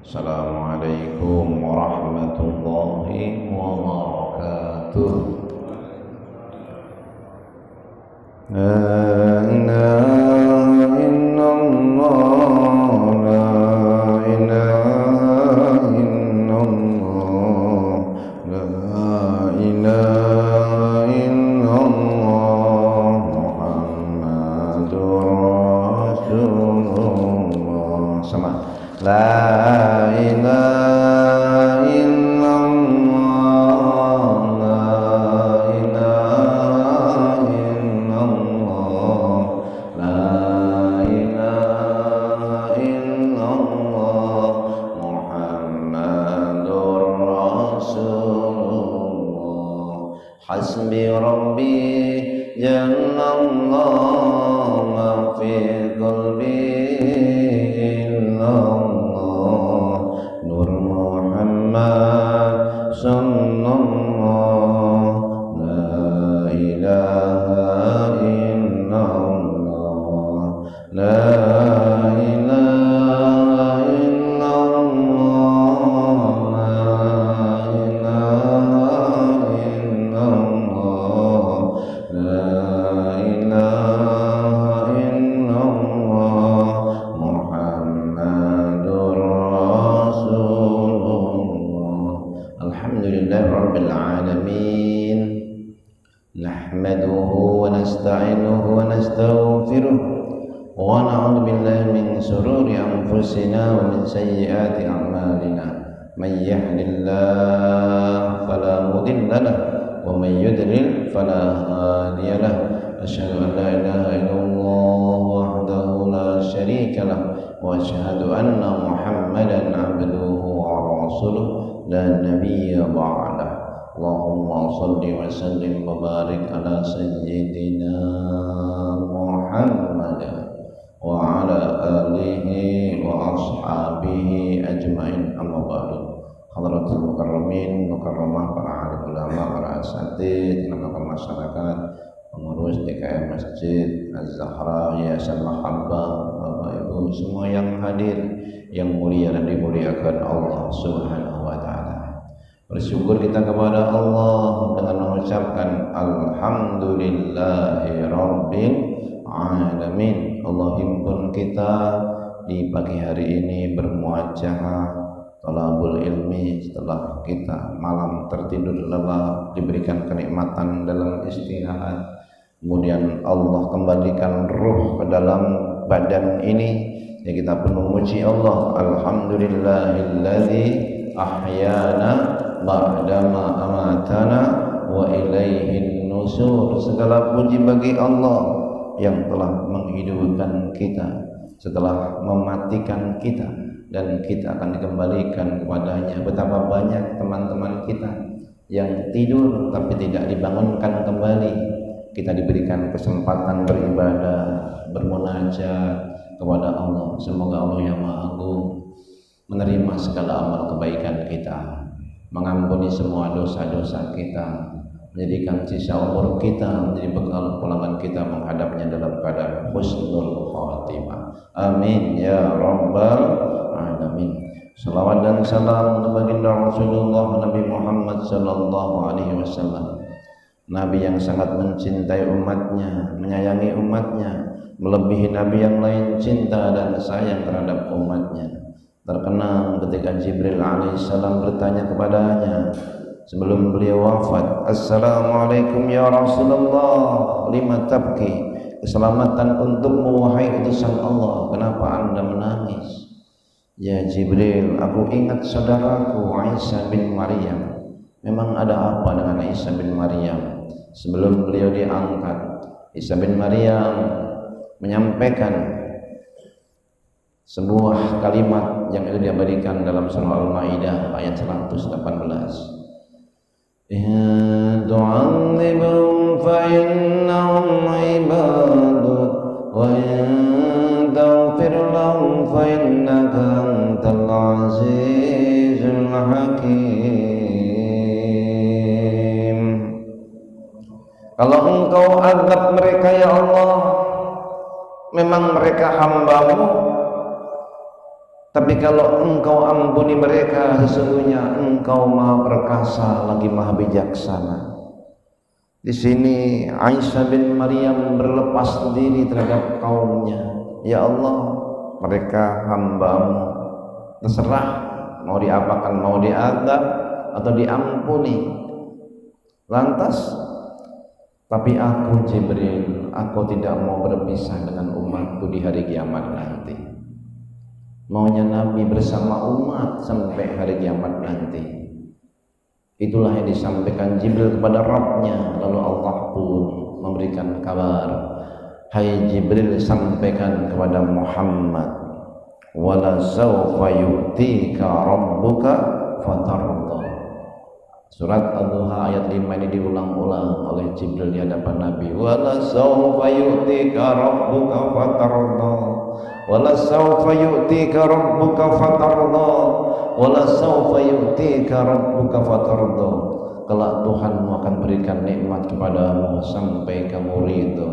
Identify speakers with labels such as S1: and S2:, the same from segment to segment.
S1: Assalamualaikum warahmatullahi wabarakatuh. La ilaha illallah, la ilaha illallah, la ilaha illallah, Muhammadur Rasulullah. Sama. La ilaha illallah, la ilaha illallah, la ilaha illallah, Muhammadur Rasulullah. Hasbi Rabbi Jalallah, ma fi qalbi sallallahu, la ilaha illallah, la ilaha illallah, la ilaha illallah, la ilaha illallah, Muhammadur Rasulullah. Alhamdulillah Rabbil Alamin. Nahmaduhu wa nasta'inuhu wa nastaghfiruh wa na'udzu billahi min shururi anfusina wa min sayyiati a'malina. May yahdihillahu fala mudilla lahu wa may yudlil fala hadiya lahu. Asyhadu an la ilaha illallah wahdahu la syarika lahu wa asyhadu anna Muhammadan 'abduhu wa rasuluh la nabiyya ba'dah. Allahumma salli wa sallim wa barik ala sayyidina Muhammad wa ala alihi wa ashabihi ajma'in, amma ba'du. Hadratul mukarramin, mukarramah, para alim ulama, para asatidz, lembaga masyarakat, pengurus DKM Masjid Az-Zahra, Yayasan Mahabbah, Bapak Ibu semua yang hadir, yang mulia dan dimuliakan Allah Subhanahu wa taala. Bersyukur kita kepada Allah dengan mengucapkan alhamdulillahi rabbil alamin. Allah himpun kita di pagi hari ini bermuajahah talabul ilmi setelah kita malam tertidur lelap, diberikan kenikmatan dalam istirahat. Kemudian Allah kembalikan ruh ke dalam badan ini, ya kita pun memuji Allah. Alhamdulillahilladzi ahyana ba'dama amatana wa ilaihin nusur. Segala puji bagi Allah yang telah menghidupkan kita setelah mematikan kita, dan kita akan dikembalikan kepadanya. Betapa banyak teman-teman kita yang tidur tapi tidak dibangunkan kembali. Kita diberikan kesempatan beribadah, bermunajat kepada Allah. Semoga Allah yang Maha Agung menerima segala amal kebaikan kita, mengampuni semua dosa-dosa kita, menjadikan sisa umur kita menjadi bekal pulangan kita menghadapnya dalam keadaan husnul khatimah. Amin ya rabbal alamin. Salawat dan salam untuk baginda Rasulullah Nabi Muhammad sallallahu alaihi wasallam, Nabi yang sangat mencintai umatnya, menyayangi umatnya, melebihi Nabi yang lain cinta dan sayang terhadap umatnya. Terkenang ketika Jibril alaihissalam bertanya kepadanya sebelum beliau wafat, Assalamualaikum ya Rasulullah, lima tabki? Keselamatan untukmu wahai utusan Allah, kenapa anda menangis? Ya Jibril, aku ingat saudaraku Isa bin Maryam. Memang ada apa dengan Isa bin Maryam? Sebelum beliau diangkat, Isa bin Maryam menyampaikan sebuah kalimat yang itu diabadikan dalam surah Al-Maidah ayat 118. Ya tu'adzibhum fa innahum ibaduk wa in taghfir lahum fa innaka antal azizul hakim. Kalau engkau azab mereka ya Allah, memang mereka hamba-Mu, Tapi kalau engkau ampuni mereka, sesungguhnya engkau maha perkasa lagi maha bijaksana. Di sini Aisyah bin Maryam berlepas diri terhadap kaumnya. Ya Allah, mereka hamba-Mu, terserah mau diapakan, mau diadab atau diampuni. Lantas, tapi aku Jibril, aku tidak mau berpisah dengan umatku di hari kiamat nanti. Maunya Nabi bersama umat sampai hari kiamat nanti. Itulah yang disampaikan Jibril kepada Rabbnya. Lalu Allah pun memberikan kabar, hai Jibril, sampaikan kepada Muhammad, wala sawfa yu'tika rabbuka fatarda. Surat Ad-Duha ayat 5 ini diulang-ulang oleh Jibril di hadapan Nabi. Wala sawfa yu'tika rabbuka fatarda, wala sawfa yu'tika rabbuka fatarda, wala sawfa yu'tika rabbuka fatarda. Kelak Tuhanmu akan berikan nikmat kepadamu sampai kamu ridho.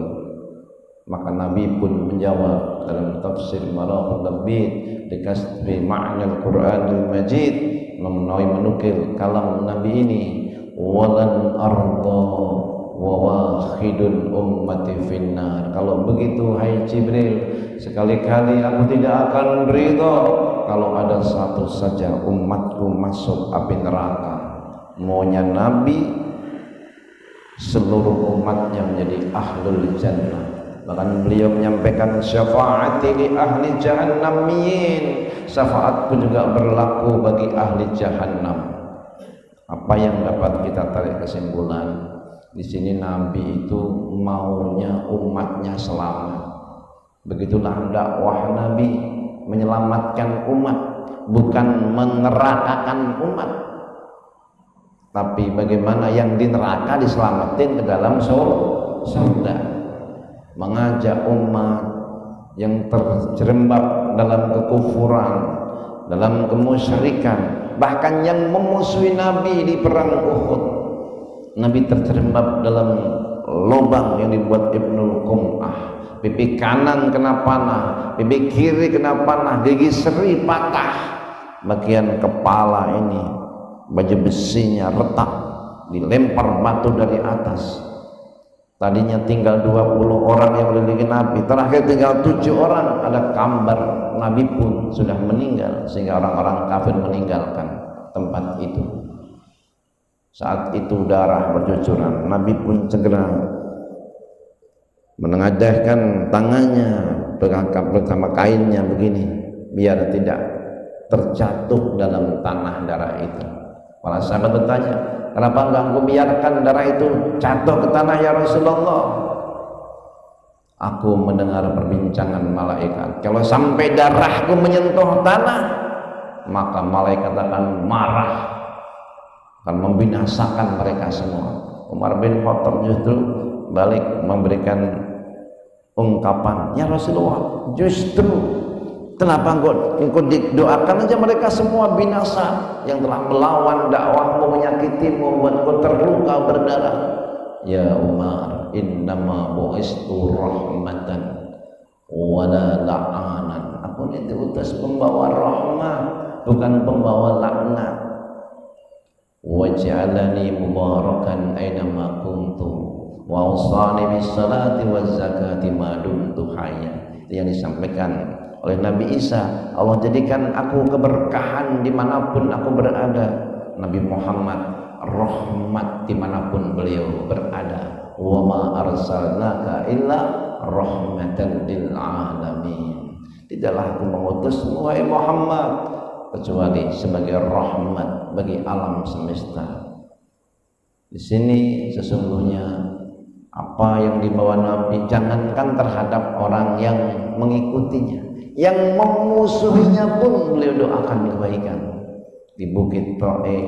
S1: Maka Nabi pun menjawab dalam tafsir Marahul Labid dikasih makna Al-Quranul Majid, memenuhi menukil kalam Nabi ini, walan arda wa wahidun ummati finnar. Kalau begitu hai Jibril, sekali-kali aku tidak akan beridho kalau ada satu saja umatku masuk api neraka. Maunya Nabi seluruh umatnya menjadi ahlul jannah. Bahkan beliau menyampaikan syafaati li ahli jahannamiyin, syafaatku juga berlaku bagi ahli jahannam. Apa yang dapat kita tarik kesimpulan? Di sini Nabi itu maunya umatnya selamat. Begitulah dakwah Nabi, menyelamatkan umat, bukan menerakakan umat. Tapi bagaimana yang di neraka diselamatin ke dalam surga. Mengajak umat yang terjerembab dalam kekufuran, dalam kemusyrikan, bahkan yang memusuhi Nabi di perang Uhud. Nabi terjerembab dalam lubang yang dibuat Ibnul Qum'ah. Pipi kanan kena panah, pipi kiri kena panah, gigi seri patah, bagian kepala ini baju besinya retak, dilempar batu dari atas. Tadinya tinggal 20 orang yang melilingi Nabi, terakhir tinggal 7 orang. Ada kabar Nabi pun sudah meninggal, sehingga orang-orang kafir meninggalkan tempat itu. Saat itu darah bercucuran, Nabi pun segera menengadahkan tangannya bersama kainnya begini, biar tidak terjatuh dalam tanah darah itu. Para sahabat bertanya, kenapa enggak engkau biarkan darah itu jatuh ke tanah ya Rasulullah? Aku mendengar perbincangan malaikat, kalau sampai darahku menyentuh tanah, maka malaikat akan marah, akan membinasakan mereka semua. Umar bin Khattab justru balik memberikan ungkapan, ya Rasulullah, justru kenapa engkau doakan aja mereka semua binasa yang telah melawan dakwahmu, menyakitimu, membuatmu terluka berdarah. Ya Umar, innama bu'istu rahmatan wala la'anan. Aku ini diutus pembawa rahmat, bukan pembawa laknat. Waj'alani mubarakan ainama kuntu wa awsani bis salati waz zakati ma dumtu hayya. Itu yang disampaikan oleh Nabi Isa. Allah jadikan aku keberkahan dimanapun aku berada. Nabi Muhammad rahmat dimanapun beliau berada. Wa ma arsalnaka illa rahmatan lil alamin. Tidaklah aku mengutusmu wahai Muhammad kecuali sebagai rahmat bagi alam semesta. Di sini sesungguhnya apa yang dibawa Nabi, jangankan terhadap orang yang mengikutinya, yang memusuhinya pun beliau doakan kebaikan. Di Bukit Taif,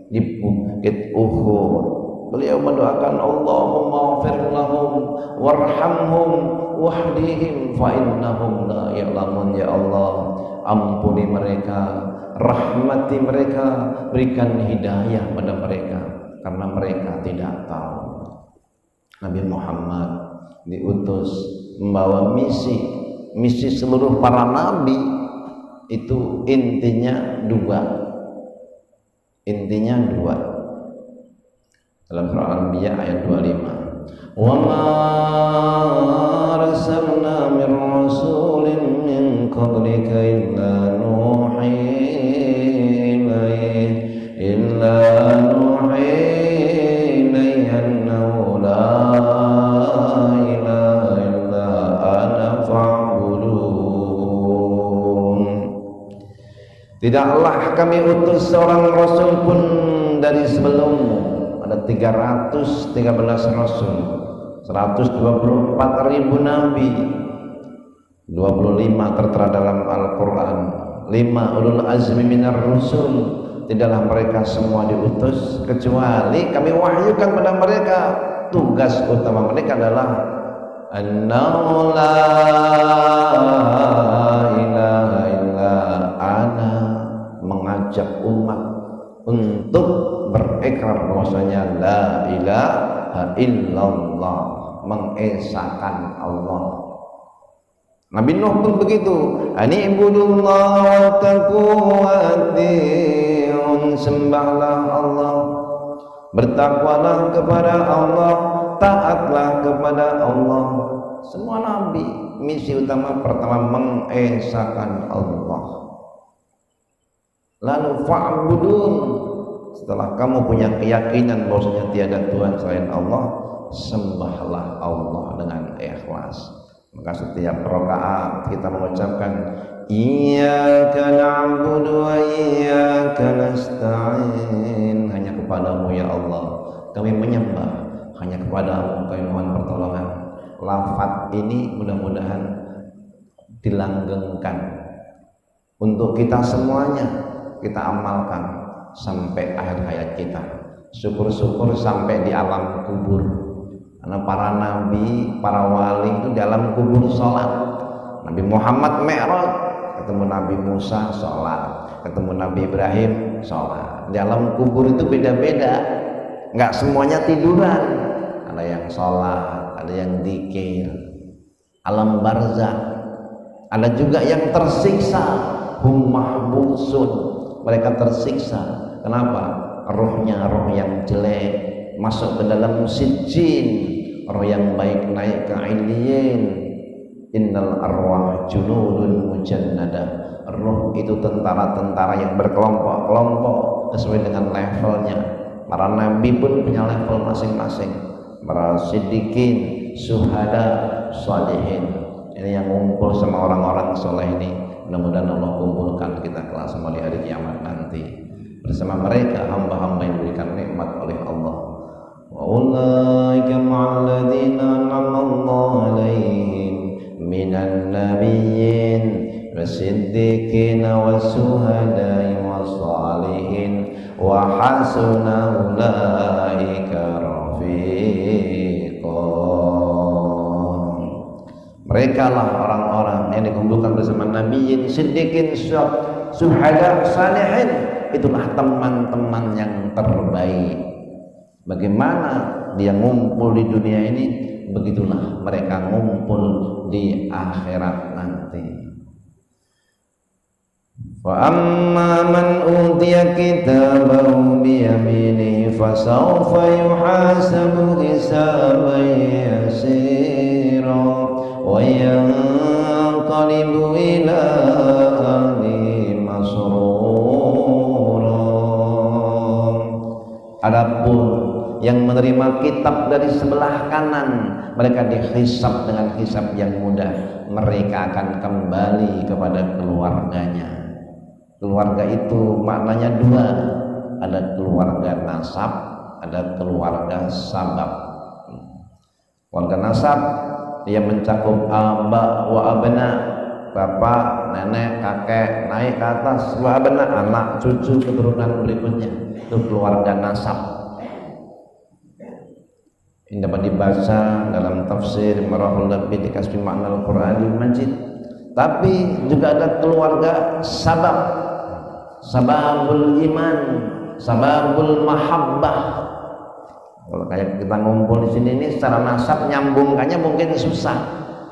S1: di Bukit Uhud, beliau mendoakan Allahumma ighfir lahum warhamhum wahdihim fa innahum la ya'lamun. Ya Allah, ampuni mereka, rahmati mereka, berikan hidayah pada mereka karena mereka tidak tahu. Nabi Muhammad diutus membawa misi seluruh para nabi itu intinya dua. Dalam surah Al-Anbiya ayat 25. Wa ma arsalna min rasulin min qablika illa nuhi ilayhi annahu la ilaha illa ana fa'budun. Tidaklah kami utus seorang rasul pun dari sebelummu. Ada 313 rasul, 124.000 nabi, 25 tertera dalam Al-Quran, 5 ulul azmi minar rusul. Tidaklah mereka semua diutus kecuali kami wahyukan pada mereka, tugas utama mereka adalah annahu la ilaha illa ana, mengajak umat untuk berikrar bahwasanya la ilaha illallah, mengesahkan Allah. Nabi Nuh pun begitu, ani ibudullah wa taqwatiun, sembahlah Allah, bertakwalah kepada Allah, taatlah kepada Allah. Semua nabi misi utama pertama mengesahkan Allah. Lalu fa'budun, setelah kamu punya keyakinan bahwasanya tiada Tuhan selain Allah, sembahlah Allah dengan ikhlas. Maka setiap rakaat kita mengucapkan iyyaka na'budu wa iyyaka nasta'in, hanya kepadamu ya Allah kami menyembah, hanya kepadamu kami mohon pertolongan. Lafaz ini mudah-mudahan dilanggengkan untuk kita semuanya, kita amalkan sampai akhir hayat kita. Syukur-syukur sampai di alam kubur. Karena para nabi, para wali itu dalam kubur sholat. Nabi Muhammad Mi'raj, ketemu Nabi Musa sholat, ketemu Nabi Ibrahim sholat. Dalam kubur itu beda-beda, nggak semuanya tiduran. Ada yang sholat, ada yang dzikir. Alam barzakh, ada juga yang tersiksa. Hum mahbusun, mereka tersiksa. Kenapa? Rohnya roh yang jelek masuk ke dalam sijjin, roh yang baik naik ke illiyin. Innal arwah junudun mujannadah, roh itu tentara-tentara yang berkelompok-kelompok sesuai dengan levelnya. Para nabi pun punya level masing-masing, para siddiqin, syuhada, sholihin. Ini yang ngumpul sama orang-orang soleh ini. Mudah-mudahan Allah kumpulkan kita kelak semua di hari kiamat nanti bersama mereka, hamba-hamba yang diberikan nikmat oleh Allah. Wa ulaika ma'al ladzina an'ama Allahu 'alaihim minan nabiyyin wasiddiqin wasyuhada'i wassalihin wa hasuna ulaika rafiqa. Mereka lah orang-orang yang dikumpulkan bersama nabiyyin, siddiqin, syuhada, salihin. Itulah teman-teman yang terbaik. Bagaimana dia ngumpul di dunia ini, begitulah mereka ngumpul di akhirat nanti. Wa amma man utiya kitabahu bi yaminihi fasawfa yuhasabu hisaban yasira wa yanqalibu ila ahlihi masrura. Adapun yang menerima kitab dari sebelah kanan, mereka dihisab dengan hisab yang mudah. Mereka akan kembali kepada keluarganya. Keluarga itu maknanya dua, ada keluarga nasab, ada keluarga sabab. Keluarga nasab dia mencakup aba wa abna, bapak, nenek, kakek, naik ke atas, wa abna, anak, cucu, keturunan berikutnya. Itu keluarga nasab. Ini dapat dibaca dalam tafsir Marahul Labbi di Kasbi Makna Al-Quranil Majid. Tapi juga ada keluarga sabab, sababul iman, sababul mahabbah. Kalau kayak kita ngumpul di sini ini secara nasab nyambungkannya mungkin susah,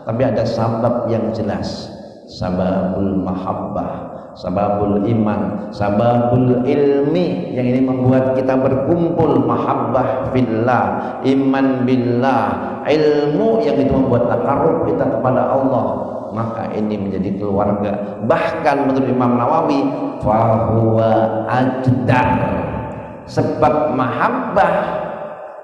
S1: tapi ada sabab yang jelas, sababul mahabbah, sababul iman, sababul ilmi, yang ini membuat kita berkumpul, mahabbah fillah, iman billah, ilmu yang itu membuat takarrub kita kepada Allah, maka ini menjadi keluarga. Bahkan menurut Imam Nawawi, fahuwa ajdar, sebab mahabbah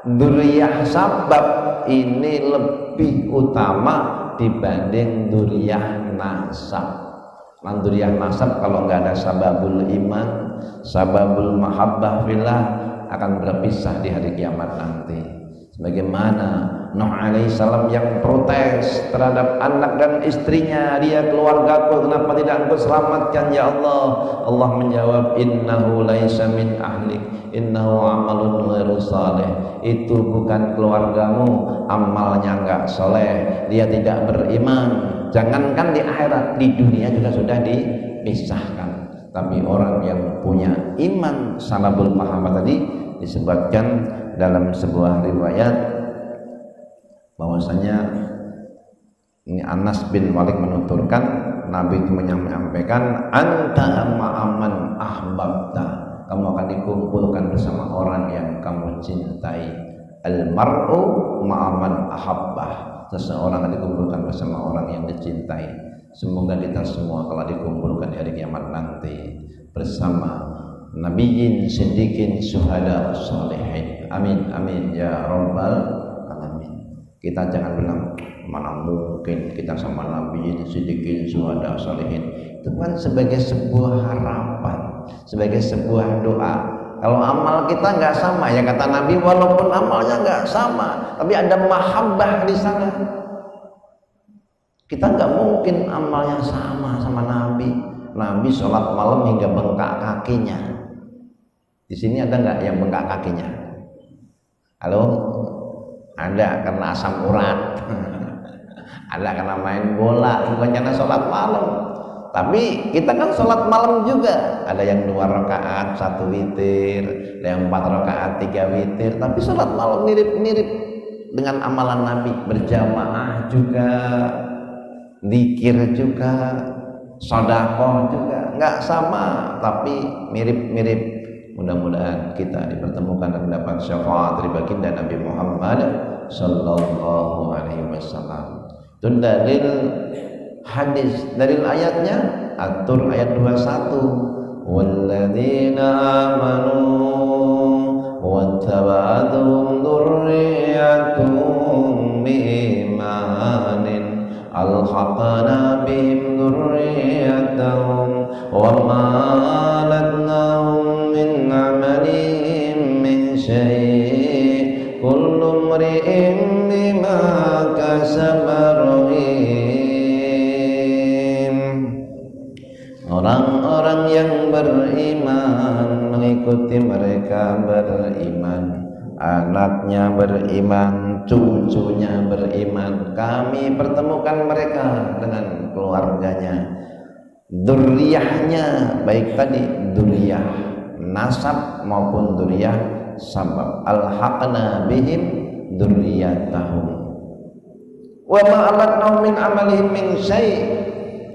S1: duriyah sabab ini lebih utama dibanding duriyah nasab. Duriyah nasab kalau nggak ada sababul iman, sababul mahabbah fillah, akan berpisah di hari kiamat nanti. Sebagaimana Nuh alaihissalam yang protes terhadap anak dan istrinya, dia, keluargaku kenapa tidak engkau selamatkan ya Allah? Allah menjawab, innahu laisa min ahlik, innahu amalun ghairu salih. Itu bukan keluargamu, amalnya enggak soleh, dia tidak beriman. Jangankan di akhirat, di dunia juga sudah dipisahkan. Tapi orang yang punya iman, salabul mahabbah tadi, disebutkan dalam sebuah riwayat bahwasanya ini Anas bin Malik menuturkan, Nabi itu menyampaikan, anta ma'aman ahbabta, kamu akan dikumpulkan bersama orang yang kamu cintai. Al-mar'u ma'aman ahabbah, seseorang akan dikumpulkan bersama orang yang dicintai. Semoga kita semua kalau dikumpulkan di hari kiamat nanti bersama nabiyyin, siddiqin, syuhada, sholihin. Amin amin ya rabbal alamin. Kita jangan bilang mana mungkin kita sama nabiyyin, siddiqin, syuhada, sholihin. Itu kan sebagai sebuah harapan, sebagai sebuah doa. Kalau amal kita nggak sama, ya kata Nabi, walaupun amalnya nggak sama, tapi ada mahabbah di sana. Kita nggak mungkin amalnya sama Nabi. Nabi sholat malam hingga bengkak kakinya. Di sini ada nggak yang bengkak kakinya? Halo? Ada, karena asam urat. Ada karena main bola, bukan karena sholat malam. Tapi kita kan sholat malam juga, ada yang 2 rakaat 1 witir, ada yang 4 rakaat 3 witir. Tapi sholat malam mirip-mirip dengan amalan Nabi, berjamaah juga, zikir juga, sedekah juga, nggak sama tapi mirip-mirip. Mudah-mudahan kita dipertemukan dan mendapat syafaat dari baginda Nabi Muhammad sallallahu alaihi wasallam. Itu dalil hadis, dalil ayatnya At-Tur ayat 21, walladzina amanu wattaba'atuhum dzurriyyatuhum biimanin alhaqna bihim dzurriyyatahum wa ma alatnahum min amalihim min syai' kullu imri'in bima kasaba rahim. Orang-orang yang beriman mengikuti mereka beriman, anaknya beriman, cucunya beriman, kami pertemukan mereka dengan keluarganya, dzurriyahnya, baik tadi dzurriyah nasab maupun dzurriyah sabab, alhaqna bihim dzurriyyatahum wa ma alatnahum min amalihim min syai',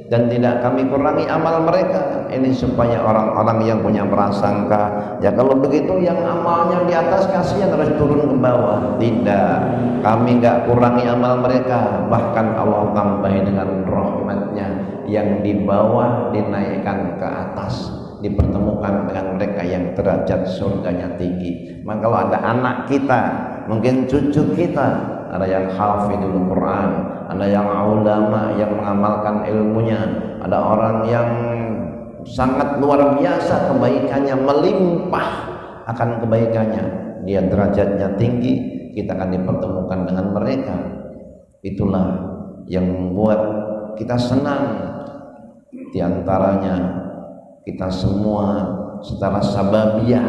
S1: dan tidak kami kurangi amal mereka. Ini supaya orang-orang yang punya prasangka, ya kalau begitu yang amalnya di atas kasihan harus turun ke bawah. Tidak, kami nggak kurangi amal mereka, bahkan Allah tambahi dengan rahmatnya, yang di bawah dinaikkan ke atas, dipertemukan dengan mereka yang derajat surganya tinggi. Maka kalau ada anak kita, mungkin cucu kita, ada yang hafidul Quran, ada yang ulama yang mengamalkan ilmunya, ada orang yang sangat luar biasa kebaikannya, melimpah akan kebaikannya, dia derajatnya tinggi, kita akan dipertemukan dengan mereka. Itulah yang membuat kita senang. Di antaranya kita semua secara sababiyah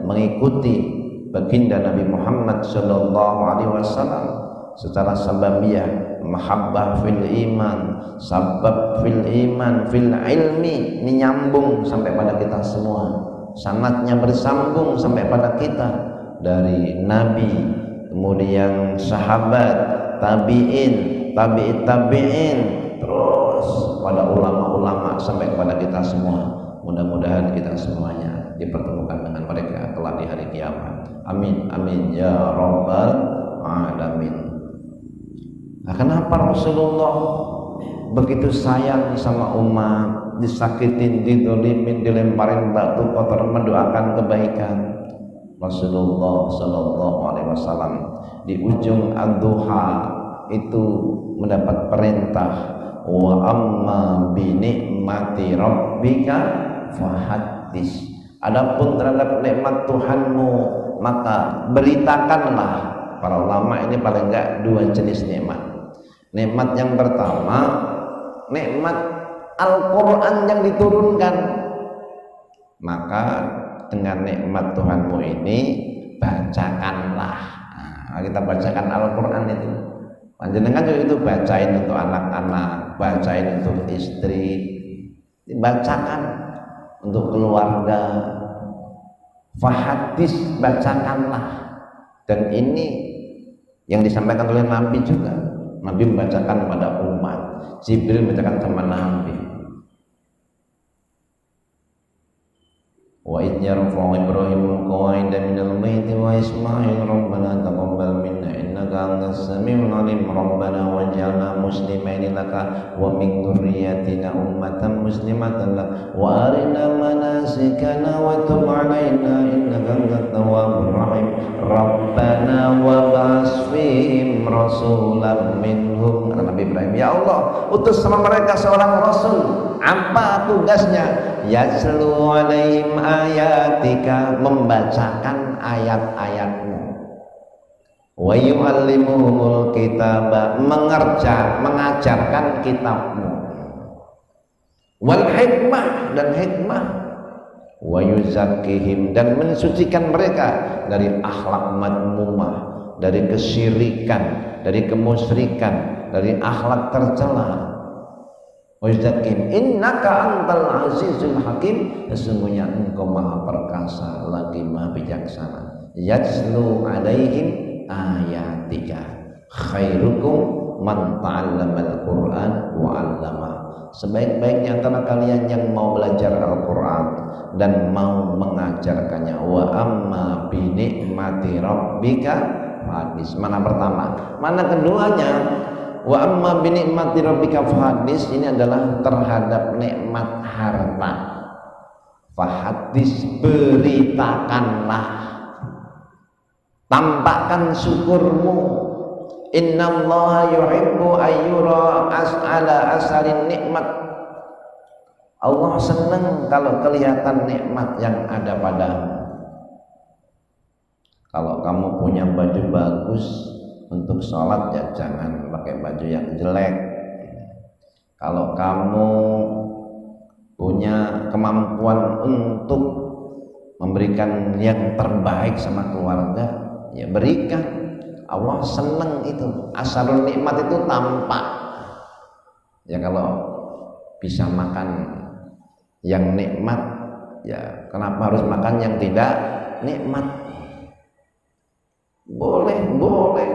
S1: mengikuti baginda Nabi Muhammad sallallahu alaihi wasallam, secara sababiyah mahabbah fil iman, sabab fil iman, fil ilmi, ini nyambung sampai pada kita semua, sanadnya bersambung sampai pada kita, dari Nabi, kemudian sahabat, tabi'in, tabi'in, terus pada ulama-ulama ulama sampai kepada kita semua. Mudah-mudahan kita semuanya dipertemukan dengan mereka kelak di hari kiamat. Amin amin ya rabbal alamin. Nah, kenapa Rasulullah begitu sayang sama umat, disakitin, didolimin, dilemparin batu kotor, mendoakan kebaikan? Rasulullah Sallallahu Alaihi Wasallam di ujung ad-duha itu mendapat perintah, wa amma bi nikmati rabbika fahaddis. Adapun terhadap nikmat Tuhanmu maka beritakanlah. Para ulama ini paling enggak dua jenis nikmat. Nikmat yang pertama, nikmat Al-Quran yang diturunkan. Maka dengan nikmat Tuhanmu ini bacakanlah. Nah, kita bacakan Al-Quran itu. Panjenengan juga itu bacain untuk anak-anak, bacain untuk istri, dibacakan untuk keluarga. Fahadis, bacakanlah. Dan ini yang disampaikan oleh Nabi juga. Nabi membacakan kepada umat, Jibril membacakan sama Nabi. Wa idh yarfa'u Ibrahimul qawa'ida minal baiti wa Ismail rabbana taqabbal minna innaka antas samiul alim rabbana waj'alna muslimaini laka wa min dhurriyyatina ummatan muslimatan lak wa arina manasikana wa tub 'alaina innaka antat tawwabur rahim rabbana wa ba'ats fihim rasulan minhum. Kata Nabi Ibrahim, ya Allah, utus sama mereka seorang rasul. Apa tugasnya? Yatlu 'alaihim ayatika, membacakan ayat-ayatmu, wa yu'allimuhumul kitaba, mengajarkan kitabmu, wal hikmah, dan hikmah, wa yuzakkihim, dan mensucikan mereka dari akhlak madmumah, dari kesyirikan, dari kemusyrikan, dari akhlak tercela. Wajakim innaka antal azizul hakim, sesungguhnya engkau maha perkasa lagi maha bijaksana. Yatslu alaihim ayatika khairukum man ta'allamal Qur'an wa 'allama. Sebaik-baiknya antara kalian yang mau belajar Al-Qur'an dan mau mengajarkannya. Wa amma bi nikmati rabbika hadis. Mana pertama? Mana keduanya? Wa amma bi nikmati rabbika fahadis, ini adalah terhadap nikmat harta. Fahadis, beritakanlah, tampakkan syukurmu. Innallaha yuhibbu ayyura as'ala asalin nikmat. Allah senang kalau kelihatan nikmat yang ada padamu. Kalau kamu punya baju bagus untuk sholat, ya jangan pakai baju yang jelek. Kalau kamu punya kemampuan untuk memberikan yang terbaik sama keluarga, ya berikan. Allah senang itu. Asarul nikmat itu tampak. Ya kalau bisa makan yang nikmat, ya kenapa harus makan yang tidak nikmat? Boleh, boleh.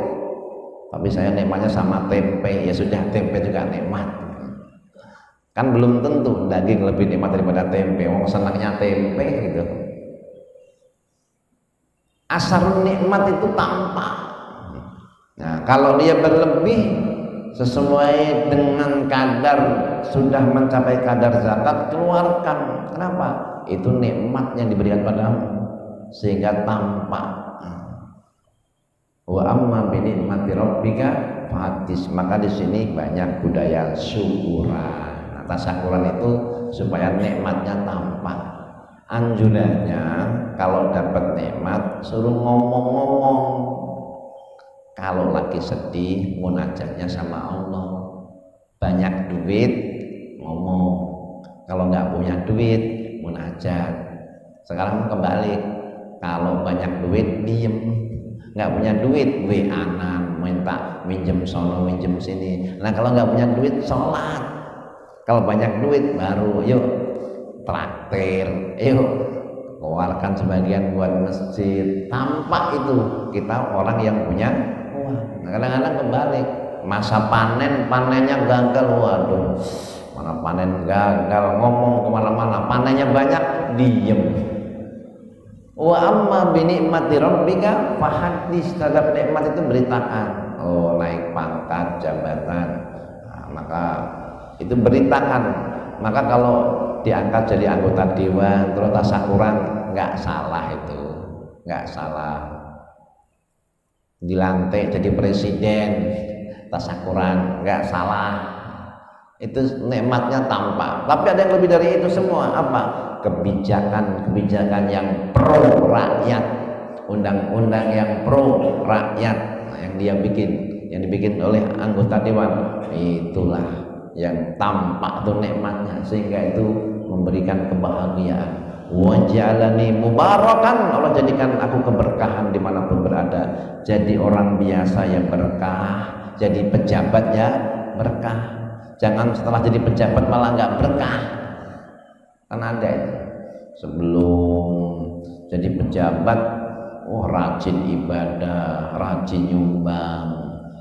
S1: Tapi saya nikmatnya sama tempe, ya sudah, tempe juga nikmat. Kan belum tentu daging lebih nikmat daripada tempe. Wong senangnya tempe gitu. Asarul nikmat itu tampak. Nah, kalau dia berlebih sesuai dengan kadar, sudah mencapai kadar zakat, keluarkan. Kenapa? Itu nikmat yang diberikan padamu sehingga tampak. Wa amma bi nikmati rabbika fahadis. Maka di sini banyak budaya syukuran. Nah, tasyakuran itu supaya nikmatnya tampak. Anjurannya kalau dapat nikmat suruh ngomong-ngomong. Kalau lagi sedih, munajatnya sama Allah. Banyak duit, ngomong. Kalau nggak punya duit, munajat. Sekarang kebalik. Kalau banyak duit, diem. Nggak punya duit, WA-an, minta minjem sono, minjem sini. Nah kalau nggak punya duit, sholat. Kalau banyak duit, baru yuk traktir, yuk keluarkan sebagian buat masjid. Tampak itu kita orang yang punya uang. Nah, kadang-kadang kebalik, masa panen, panennya gagal, waduh, mana panen gagal, ngomong kemana-mana, panennya banyak, diem. Wa amma bi ni'mati rabbika fahaddits, terhadap nikmat itu beritakan. Oh, naik pangkat, jabatan, nah, maka itu beritakan. Maka kalau diangkat jadi anggota dewan terus tasyakuran, nggak salah itu, nggak salah. Dilantik jadi presiden tasyakuran, nggak salah. Itu nikmatnya tampak. Tapi ada yang lebih dari itu semua. Apa? Kebijakan yang pro rakyat, undang-undang yang pro rakyat, yang dia bikin, yang dibikin oleh anggota dewan. Itulah yang tampak tuh nikmatnya, sehingga itu memberikan kebahagiaan. Waj'alani mubarakan, Allah jadikan aku keberkahan dimanapun berada. Jadi orang biasa yang berkah, jadi pejabat ya berkah. Jangan setelah jadi pejabat malah nggak berkah. Kan ada itu, sebelum jadi pejabat, oh rajin ibadah, rajin nyumbang.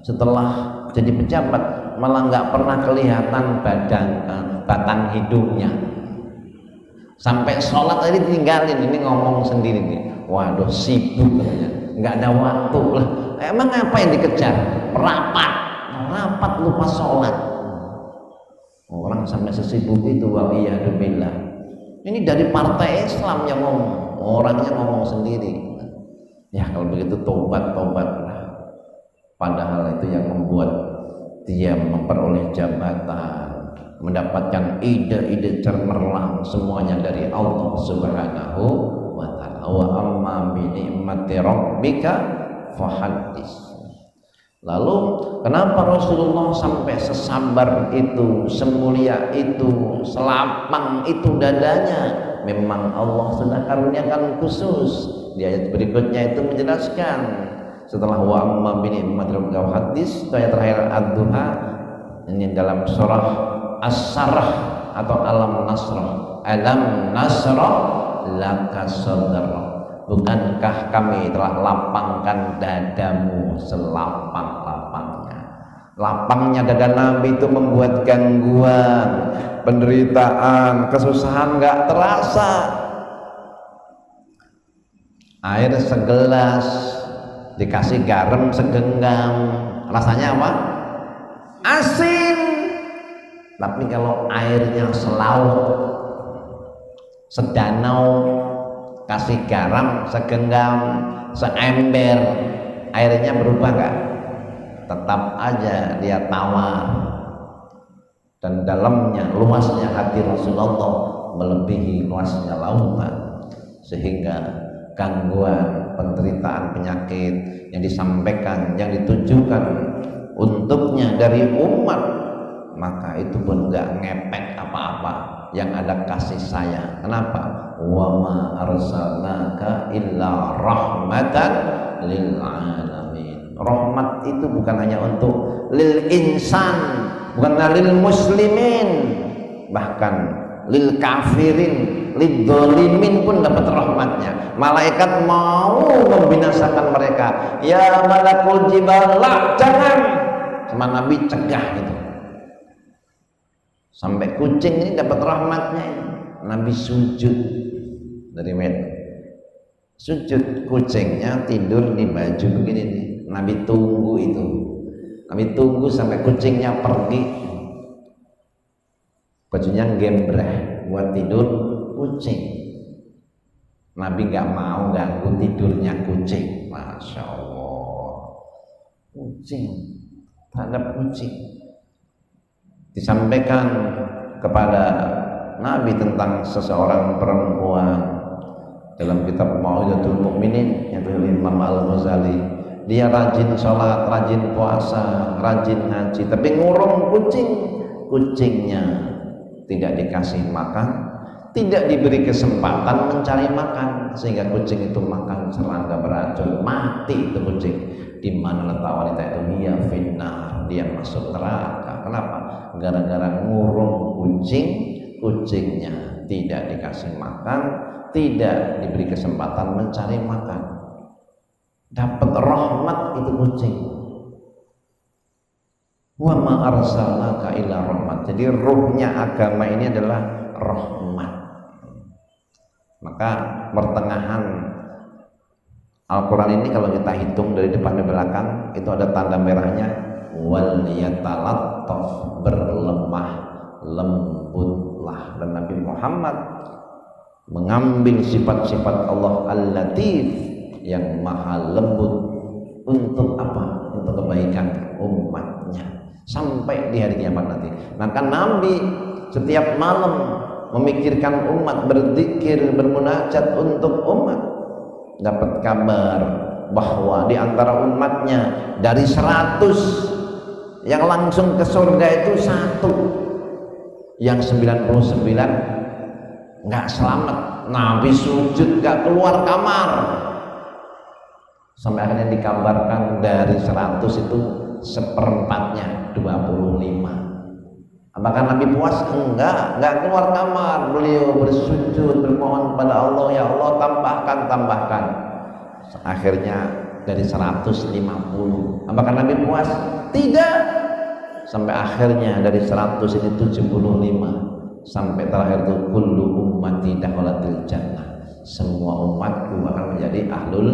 S1: Setelah jadi pejabat malah nggak pernah kelihatan batang hidungnya. Sampai sholat tadi tinggalin, ini ngomong sendiri nih. Waduh, sibuk katanya, nggak ada waktu lah. Emang apa yang dikejar? Rapat lupa sholat. Orang sampai sesibuk itu, wa'iyadzubillah. Ini dari partai Islam yang ngomong, orangnya ngomong sendiri. Ya kalau begitu tobatlah. Padahal itu yang membuat dia memperoleh jabatan, mendapatkan ide-ide cemerlang, semuanya dari Allah Subhanahu wa ta'ala. Wa amma bi ni'mati rabbika fahaddits. Lalu kenapa Rasulullah sampai sesabar itu, semulia itu, selapang itu dadanya? Memang Allah sudah karuniakan khusus. Di ayat berikutnya itu menjelaskan, setelah wa amma bi ni'mati rabbika fahaddits, ayat terakhir Ad-Duha, ini dalam surah As-Sarah atau Alam Nasrah. Alam Nasrah laka sadra. Bukankah kami telah lapangkan dadamu selapang-lapangnya? Lapangnya dada Nabi itu membuat gangguan, penderitaan, kesusahan nggak terasa. Air segelas dikasih garam segenggam, rasanya apa? Asin. Tapi kalau airnya selaut, sedanau, kasih garam segenggam, seember, airnya berubah nggak? Tetap aja dia tawar. Dan dalamnya, luasnya hati Rasulullah melebihi luasnya lautan, sehingga gangguan, penderitaan, penyakit yang disampaikan, yang ditujukan untuknya dari umat, maka itu pun nggak ngepek apa-apa. Yang ada kasih sayang. Kenapa? Wa ma arsalnaka illa rahmatan lil alamin. Rahmat itu bukan hanya untuk lil insan, bukan lil muslimin, bahkan lil kafirin, lil dzalimin pun dapat rahmatnya. Malaikat mau membinasakan mereka. Ya malakul jibal, jangan. Sama Nabi cegah itu. Sampai kucing ini dapat rahmatnya. Nabi sujud dari Medan, sujud, kucingnya tidur di baju begini nih. Nabi tunggu itu, Nabi tunggu sampai kucingnya pergi, bajunya gembreh buat tidur kucing. Nabi nggak mau ganggu tidurnya kucing. Masya Allah, kucing terhadap kucing. Disampaikan kepada Nabi tentang seseorang perempuan dalam kitab Mau'izatul Mukminin, yaitu Imam Al-Ghazali. Dia rajin sholat, rajin puasa, rajin ngaji, tapi ngurung kucing. Kucingnya tidak dikasih makan, tidak diberi kesempatan mencari makan, sehingga kucing itu makan serangga beracun, mati itu kucing. Di mana letak wanita itu? Dia finnar, dia masuk neraka. Kenapa? Gara-gara ngurung kucing, kucingnya tidak dikasih makan, tidak diberi kesempatan mencari makan. Dapat rahmat itu kucing. Wa ma arsalnaka illa rahmat. Jadi ruhnya agama ini adalah rahmat. Maka pertengahan Al-Quran ini kalau kita hitung dari depan ke belakang itu ada tanda merahnya, wal yatalattaf, berlemah lembutlah. Dan Nabi Muhammad mengambil sifat-sifat Allah Al-Latif yang maha lembut. Untuk apa? Untuk kebaikan umatnya sampai di hari kiamat nanti. Maka Nabi setiap malam memikirkan umat, berzikir, bermunajat untuk umat. Dapat kabar bahwa di antara umatnya dari 100 yang langsung ke surga itu 1, yang 99 nggak selamat. Nabi sujud nggak keluar kamar sampai akhirnya dikabarkan dari 100 itu 1/4-nya 25. Apakah Nabi puas? Enggak keluar kamar. Beliau bersujud, bermohon kepada Allah, ya Allah tambahkan. Akhirnya dari 150. Apakah Nabi puas? Tidak. Sampai akhirnya dari 100 ini 75. Sampai terakhir itu kullu ummati dakhalatil jannah. Semua umatku akan menjadi ahlul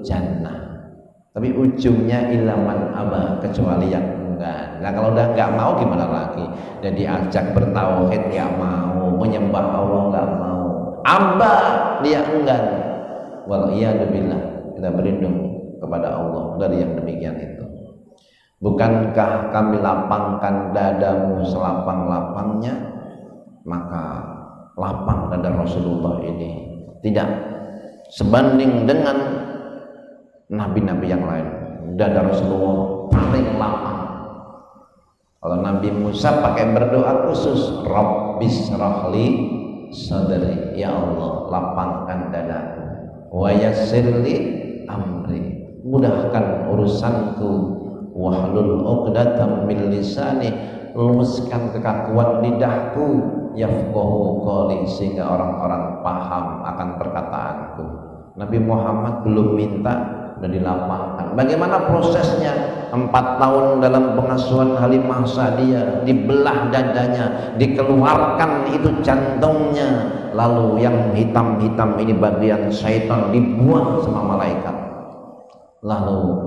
S1: jannah. Tapi ujungnya ilaman aba, kecuali yang enggak. Nah kalau udah enggak mau gimana lagi? Dan diajak bertauhid enggak mau, menyembah Allah enggak mau, aba, dia enggan. Wal iyadu billah, kita berlindung kepada Allah dari yang demikian itu. Bukankah kami lapangkan dadamu selapang-lapangnya? Maka lapang dada Rasulullah ini tidak sebanding dengan nabi-nabi yang lain. Dada Rasulullah paling lapang. Kalau Nabi Musa pakai berdoa khusus, Rabbis rahli sadri, ya Allah lapangkan dadaku, wa yassirli amri, mudahkan urusanku, wahlul 'uqdatam min lisani, luluskan kekakuan lidahku, yafqahu qawli, sehingga orang-orang paham akan perkataanku. Nabi Muhammad belum minta dan dilapangkan. Bagaimana prosesnya? 4 tahun dalam pengasuhan Halimah Sa'diyah, dibelah dadanya, dikeluarkan itu jantungnya, lalu yang hitam-hitam ini bagian syaitan dibuang sama malaikat, lalu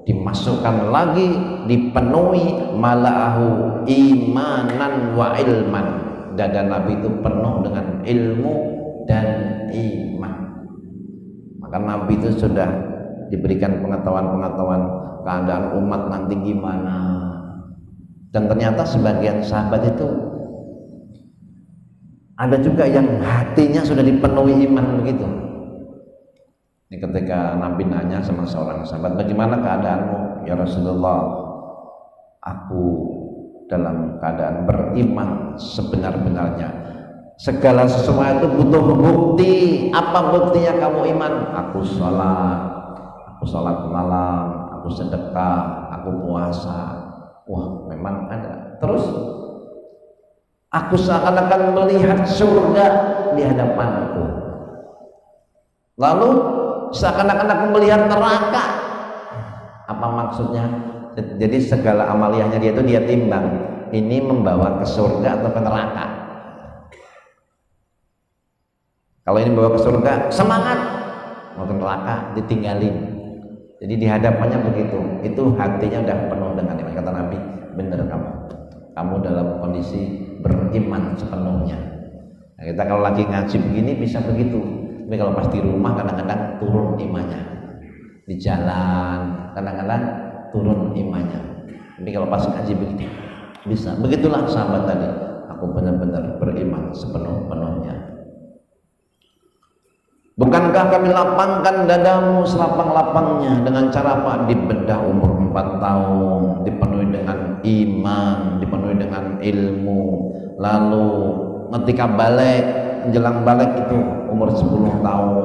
S1: dimasukkan lagi, dipenuhi mala'ahu imanan wa ilman. Dada Nabi itu penuh dengan ilmu dan iman. Maka Nabi itu sudah diberikan pengetahuan-pengetahuan keadaan umat nanti gimana. Dan ternyata sebagian sahabat itu ada juga yang hatinya sudah dipenuhi iman begitu. Ini ketika Nabi nanya sama seorang sahabat, bagaimana keadaanmu ya Rasulullah? Aku dalam keadaan beriman sebenar-benarnya. Segala sesuatu butuh bukti. Apa buktinya kamu iman? Aku sholat malam, aku sedekah, aku puasa. Wah, memang ada. Terus aku seakan-akan melihat surga di hadapanku. Lalu seakan-akan aku melihat neraka. Apa maksudnya? Jadi segala amaliyahnya dia itu dia timbang, ini membawa ke surga atau ke neraka. Kalau ini membawa ke surga, semangat. Mau ke neraka, ditinggalin. Jadi di hadapannya begitu. Itu hatinya udah penuh dengan iman. Kata Nabi, benar kamu dalam kondisi beriman sepenuhnya. Nah, kita kalau lagi ngaji begini bisa begitu. Tapi kalau pas di rumah kadang-kadang turun imannya. Di jalan kadang-kadang turun imannya. Tapi kalau pas ngaji begini bisa. Begitulah sahabat tadi. Aku benar-benar beriman sepenuh-penuhnya. Bukankah kami lapangkan dadamu selapang-lapangnya dengan cara apa? Dibedah umur 4 tahun, dipenuhi dengan iman, dipenuhi dengan ilmu. Lalu ketika balik, menjelang balik itu umur 10 tahun,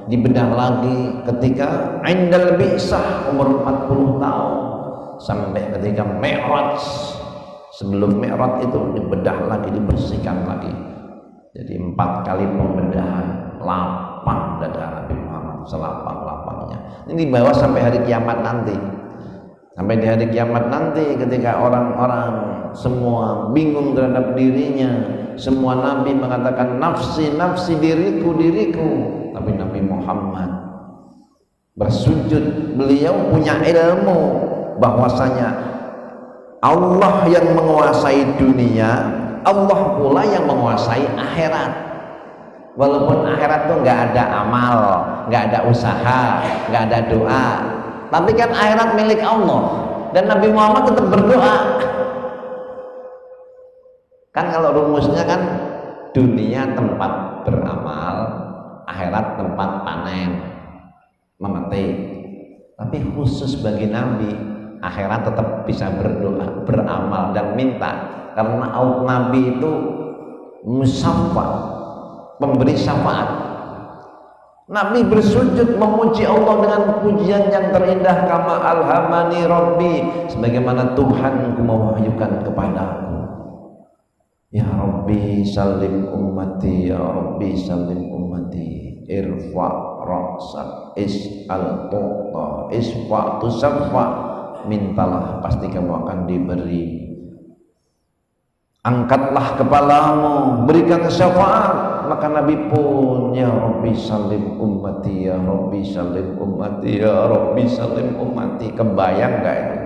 S1: dibedah lagi ketika indal bi'sah umur 40 tahun, sampai ketika Mi'raj. Sebelum Mi'raj itu dibedah lagi, dibersihkan lagi. Jadi 4 kali pembedahan, lapang dada Nabi Muhammad selapang-lapangnya. Ini dibawa sampai hari kiamat nanti. Sampai di hari kiamat nanti ketika orang-orang semua bingung terhadap dirinya, semua nabi mengatakan nafsi, nafsi, diriku, diriku, tapi Nabi Muhammad bersujud, beliau punya ilmu bahwasanya Allah yang menguasai dunia, Allah pula yang menguasai akhirat. Walaupun akhirat tuh nggak ada amal, nggak ada usaha, nggak ada doa, tapi kan akhirat milik Allah dan Nabi Muhammad tetap berdoa. Kan kalau rumusnya kan dunia tempat beramal, akhirat tempat panen, memetik. Tapi khusus bagi Nabi, akhirat tetap bisa berdoa, beramal dan minta, karena Nabi itu musaffa, pemberi syafaat. Nabi bersujud memuji Allah dengan pujian yang terindah, kama alhamani rabbi, sebagaimana Tuhanku mewahyukan kepadaku. Ya Rabbi salim ummati, ya Rabbi salim ummati, irfa ra'sak is'al tu'ta isfa tusaffa, mintalah pasti kamu akan diberi, angkatlah kepalamu berikan syafaat. Maka Nabi pun, ya Rabbi salim ummati, ya Rabbi salim ummati, ya Rabbi salim ummati. Kebayang gak itu?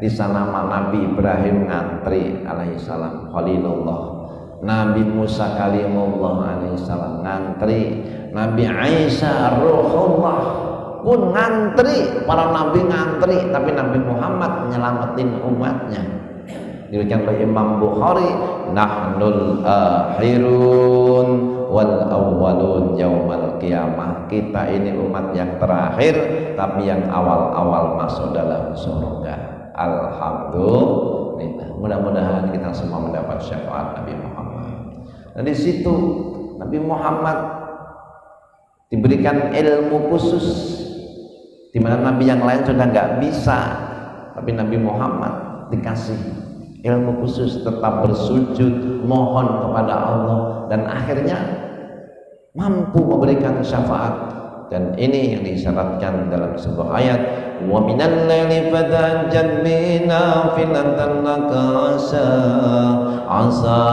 S1: Di sana Nabi Ibrahim ngantri alaihissalam Khalilullah, Nabi Musa kalimullah alaihissalam ngantri, Nabi Isa Ruhullah pun ngantri, para nabi ngantri, tapi Nabi Muhammad nyelamatin umatnya. Diriwayatkan oleh Imam Bukhari, nahnul akhirun wal awwalun yaumal qiyamah. Kita ini umat yang terakhir tapi yang awal-awal masuk dalam surga. Alhamdulillah. Mudah-mudahan kita semua mendapat syafaat Nabi Muhammad. Dan di situ Nabi Muhammad diberikan ilmu khusus di mana nabi yang lain sudah nggak bisa, tapi Nabi Muhammad dikasih ilmu khusus, tetap bersujud mohon kepada Allah dan akhirnya mampu memberikan syafaat. Dan ini yang disyaratkan dalam sebuah ayat, wa minal laili fatahajjad bihi nafilatan laka asa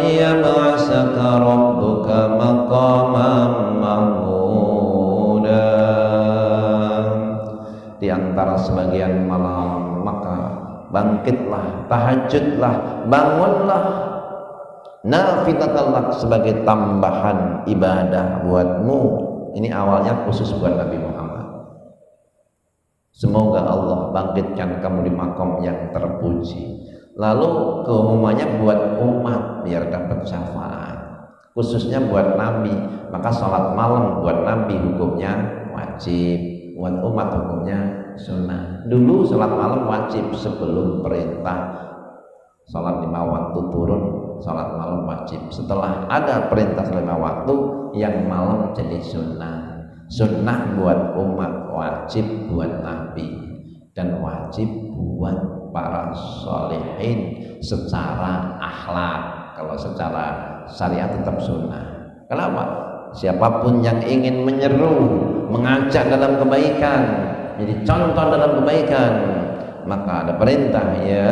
S1: yab'asaka rabbuka maqaman mahmuda. Di antara sebagian malam maka bangkitlah, tahajudlah, bangunlah, nafilatan lak, sebagai tambahan ibadah buatmu. Ini awalnya khusus buat Nabi Muhammad. Semoga Allah bangkitkan kamu di makom yang terpuji. Lalu keumumannya buat umat biar dapat syafaat. Khususnya buat Nabi. Maka sholat malam buat Nabi hukumnya wajib, buat umat hukumnya sunnah. Dulu sholat malam wajib sebelum perintah sholat 5 waktu turun, sholat malam wajib. Setelah ada perintah 5 waktu, yang malam jadi sunnah. Sunnah buat umat, wajib buat Nabi, dan wajib buat para sholihin secara akhlak. Kalau secara syariat tetap sunnah. Kenapa? Siapapun yang ingin menyeru, mengajak dalam kebaikan, jadi contoh dalam kebaikan, maka ada perintah, ya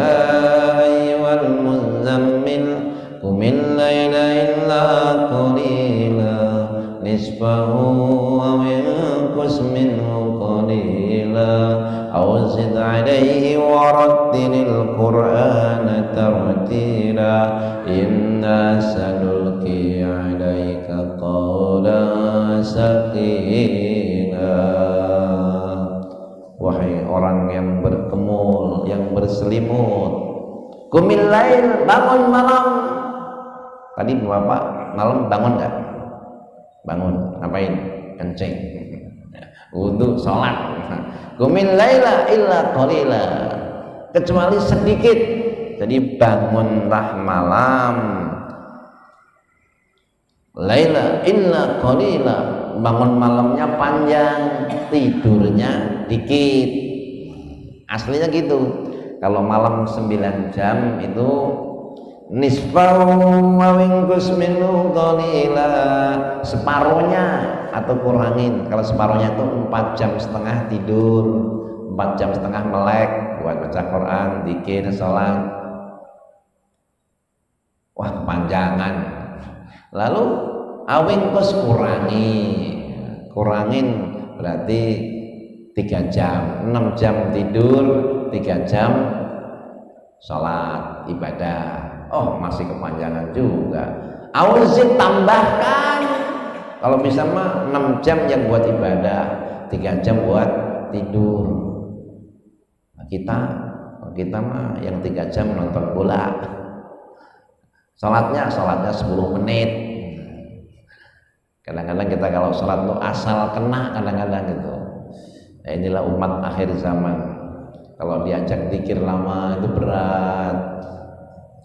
S1: ayyuhal muzammil qumil laila illa qalila nisfahu aw yanqus minhu qalila aw zid alayhi wa rattilil qur'ana tartila inna sanulqi alayka qawlan saqila. Wahai orang yang berkemul, yang berselimut, qumil lail, bangun malam. Tadi Bapak malam bangun enggak? Bangun, ngapain? Kencing, wudu, sholat. Qumil laila illa qalila, kecuali sedikit. Jadi bangunlah malam, laila illa qalila, bangun malamnya panjang, tidurnya dikit. Aslinya gitu. Kalau malam 9 jam itu nisfahu wa winqus minhu qalila, separuhnya atau kurangin. Kalau separuhnya itu 4,5 jam tidur, 4,5 jam melek buat baca Quran, zikir, sholat. Wah, kepanjangan. Lalu awing kos kurangin berarti 3 jam, 6 jam tidur, 3 jam sholat ibadah. Oh, masih kepanjangan juga. Auzid tambahkan, kalau bisa mah 6 jam yang buat ibadah, 3 jam buat tidur. Nah, kita mah yang 3 jam nonton bola. Sholatnya 10 menit. Kadang-kadang kita kalau sholat tuh asal kena kadang-kadang gitu. Nah, inilah umat akhir zaman. Kalau diajak zikir lama itu berat.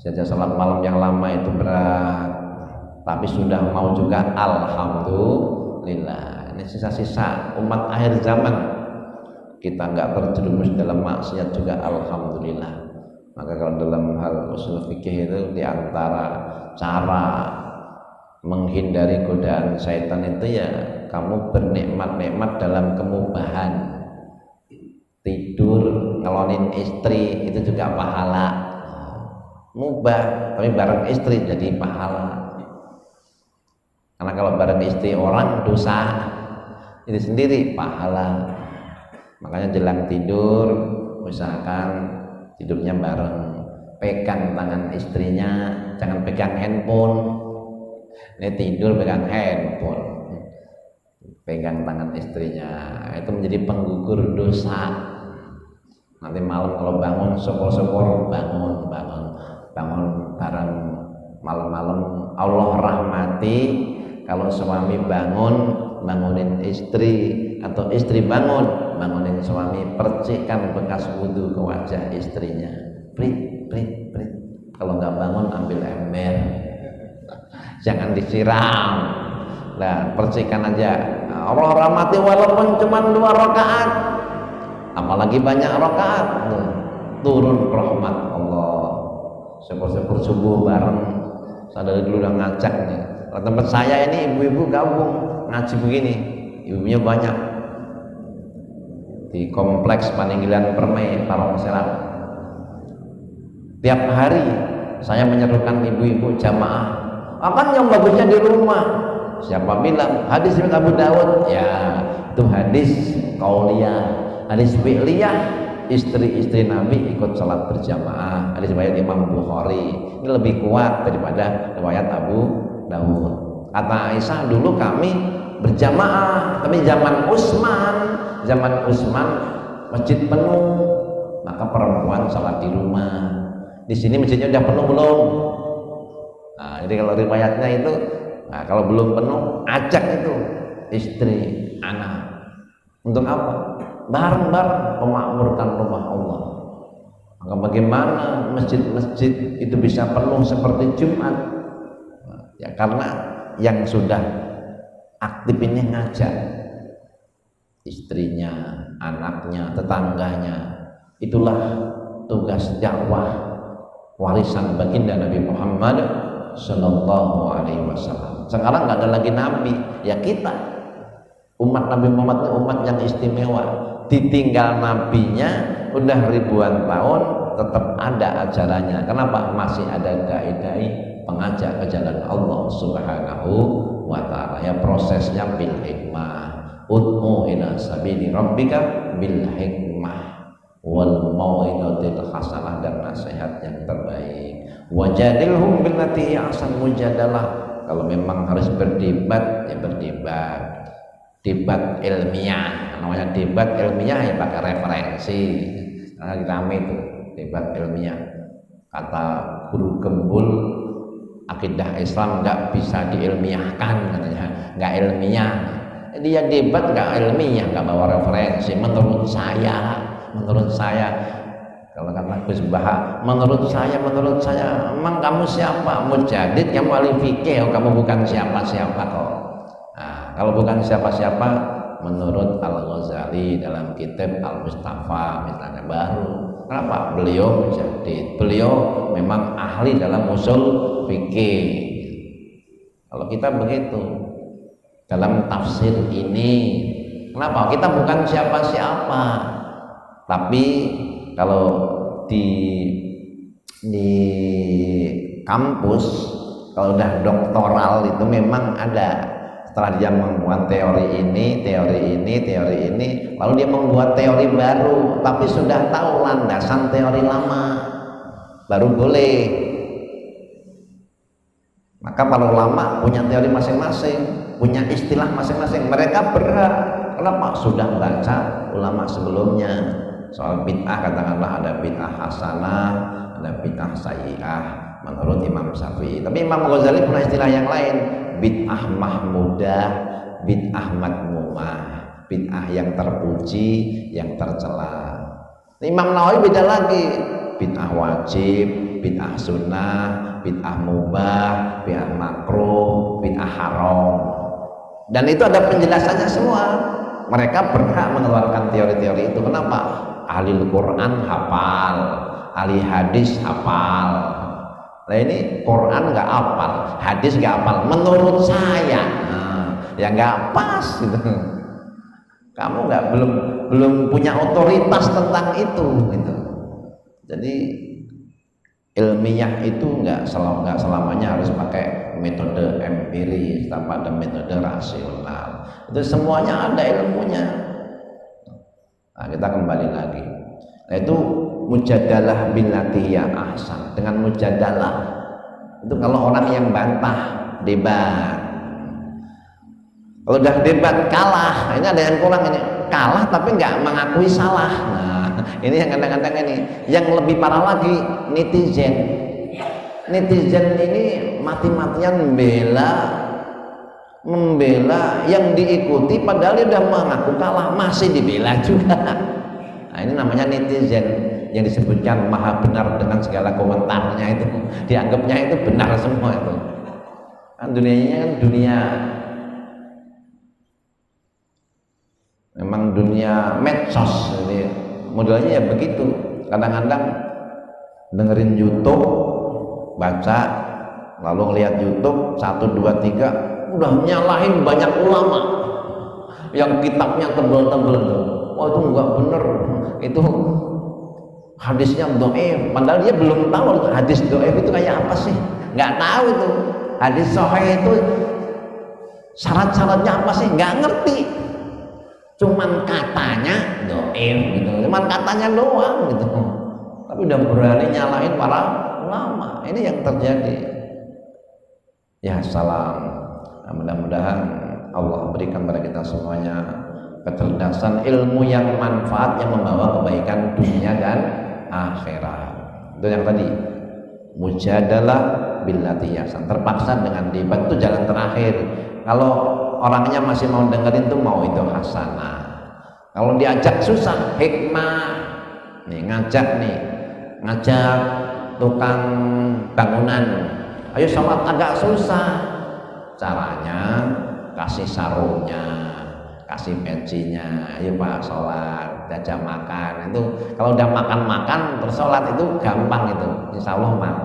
S1: Saja sholat malam yang lama itu berat. Tapi sudah mau juga alhamdulillah. Ini sisa-sisa umat akhir zaman. Kita nggak terjerumus dalam maksiat juga alhamdulillah. Maka kalau dalam hal usul fikih itu diantara cara menghindari godaan syaitan itu ya kamu bernikmat-nikmat dalam kemubahan. Tidur ngelonin istri itu juga pahala, mubah, tapi bareng istri jadi pahala. Karena kalau bareng istri orang dosa, itu sendiri pahala. Makanya jelang tidur usahakan tidurnya bareng, pegang tangan istrinya, jangan pegang handphone. Ini tidur pegang handphone, pegang tangan istrinya, itu menjadi penggugur dosa. Nanti malam kalau bangun syukur-syukur bangun bareng malam-malam. Allah rahmati kalau suami bangunin istri, atau istri bangunin suami, percikkan bekas wudhu ke wajah istrinya, prit. Kalau nggak bangun ambil ember, jangan disiram. Nah, percikan aja. Allah rahmati walaupun cuma 2 rakaat, apalagi banyak rakaat, turun rahmat Allah. Syukur-syukur subuh bareng. Sadari dulu udah ngajak nih. Kalau tempat saya ini ibu-ibu gabung ngaji begini, ibunya banyak di kompleks Paninggilan Permai Parong Selat. Tiap hari saya menyerukan ibu-ibu jamaah, akan yang bagusnya di rumah. Siapa bilang hadis riwayat Abu Dawud? Ya, itu hadis qauliyah. Hadis fi'liyah, istri-istri Nabi ikut salat berjamaah. Hadis riwayat Imam Bukhari. Ini lebih kuat daripada riwayat Abu Dawud. Kata Aisyah, dulu kami berjamaah, tapi zaman Utsman masjid penuh, maka perempuan salat di rumah. Di sini masjidnya udah penuh belum? Nah, jadi kalau riwayatnya itu, nah, kalau belum penuh, ajak itu istri, anak. Untuk apa? Bareng-bareng memakmurkan rumah Allah. Maka bagaimana masjid-masjid itu bisa penuh seperti Jumat? Nah, ya karena yang sudah aktif ini ngajak istrinya, anaknya, tetangganya. Itulah tugas dakwah warisan baginda Nabi Muhammad Sallallahu Alaihi Wasallam. Sekarang nggak ada lagi nabi, ya kita umat Nabi Muhammad itu umat yang istimewa. Ditinggal nabinya udah ribuan tahun, tetap ada ajarannya. Kenapa? Masih ada dai-dai pengajak ke jalan Allah Subhanahu wa Ta'ala. Ya prosesnya bil hikmah. Ud'u ila sabili rabbika bil hikmah wal mau'izatil hasanah, dan nasihat yang terbaik. Wajadilhum billati ahsan, mujadalah. Kalau memang harus berdebat, ya berdebat. Debat ilmiah, namanya debat ilmiah ya pakai referensi. Karena rame itu debat ilmiah. Kata guru Gembul, akidah Islam nggak bisa diilmiahkan katanya, nggak ilmiah. Dia debat nggak ilmiah, nggak bawa referensi. Menurut saya, kalau kata Gus Baha, menurut saya, emang kamu siapa? Mujadid, kamu ahli fikih, kamu bukan siapa-siapa kok. Nah, kalau bukan siapa-siapa, menurut Al-Ghazali dalam kitab Al-Mustafa misalnya baru. Kenapa? Beliau mujadid, beliau memang ahli dalam usul fikih. Kalau kita begitu dalam tafsir ini, kenapa? Kita bukan siapa-siapa. Tapi kalau di kampus kalau udah doktoral itu memang ada, setelah dia membuat teori ini, lalu dia membuat teori baru, tapi sudah tahu landasan teori lama, baru boleh. Maka para ulama punya teori masing-masing, punya istilah masing-masing. Mereka berhak. Kenapa? Sudah baca ulama sebelumnya. Soal bid'ah, katakanlah ada bid'ah hasanah, ada bid'ah sayyi'ah menurut Imam Syafi'i. Tapi Imam Ghazali punya istilah yang lain, bid'ah mahmudah, bid'ah madmumah, bid'ah yang terpuji, yang tercela. Imam Nawawi beda lagi, bid'ah wajib, bid'ah sunnah, bid'ah mubah, bid'ah makruh, bid'ah haram. Dan itu ada penjelasannya semua. Mereka berhak mengeluarkan teori-teori itu. Kenapa? Ahli Quran hafal, ahli hadis hafal. Nah ini Quran nggak hafal, hadis nggak hafal. Menurut saya, ya nggak pas gitu. Kamu nggak belum punya otoritas tentang itu gitu. Jadi ilmiah itu nggak selamanya harus pakai metode empiris, tanpa ada metode rasional. Itu semuanya ada ilmunya. Nah, kita kembali lagi. Nah, itu mujadalah billati hiya ahsan. Dengan mujadalah itu kalau orang yang bantah, debat. Kalau udah debat kalah, ini ada yang kurang ini. Kalah tapi nggak mengakui salah. Nah, ini yang kadang-kadang ini. Yang lebih parah lagi, netizen. Netizen ini mati-matian membela yang diikuti, padahal dia udah mengaku kalah, masih dibela juga. Nah, ini namanya netizen yang disebutkan maha benar dengan segala komentarnya itu, dianggapnya itu benar semua itu. Kan dunianya kan dunia, memang dunia medsos, jadi modelnya ya begitu. Kadang-kadang dengerin YouTube, baca, lalu lihat YouTube 1, 2, 3 udah nyalahin banyak ulama yang kitabnya tebel-tebel tuh. Oh itu enggak bener, itu hadisnya dhaif. Padahal dia belum tahu hadis dhaif itu kayak apa sih, nggak tahu itu. Hadis sahih itu syarat-syaratnya apa sih, nggak ngerti. Cuman katanya dhaif gitu, cuman katanya doang gitu. Tapi udah berani nyalahin para ulama. Ini yang terjadi. Ya salam. Nah, mudah-mudahan Allah berikan pada kita semuanya kecerdasan, ilmu yang manfaat, yang membawa kebaikan dunia dan akhirat. Itu yang tadi, mujadalah billati ahsan. Terpaksa dengan debat itu jalan terakhir. Kalau orangnya masih mau dengerin tuh mau itu hasanah. Kalau diajak susah, hikmah. Ngajak tukang bangunan, ayo sholat, agak susah. Caranya kasih sarungnya, kasih pecinya, ayo Pak sholat, diajak makan. Itu kalau udah makan terus sholat itu gampang, itu insya Allah mau.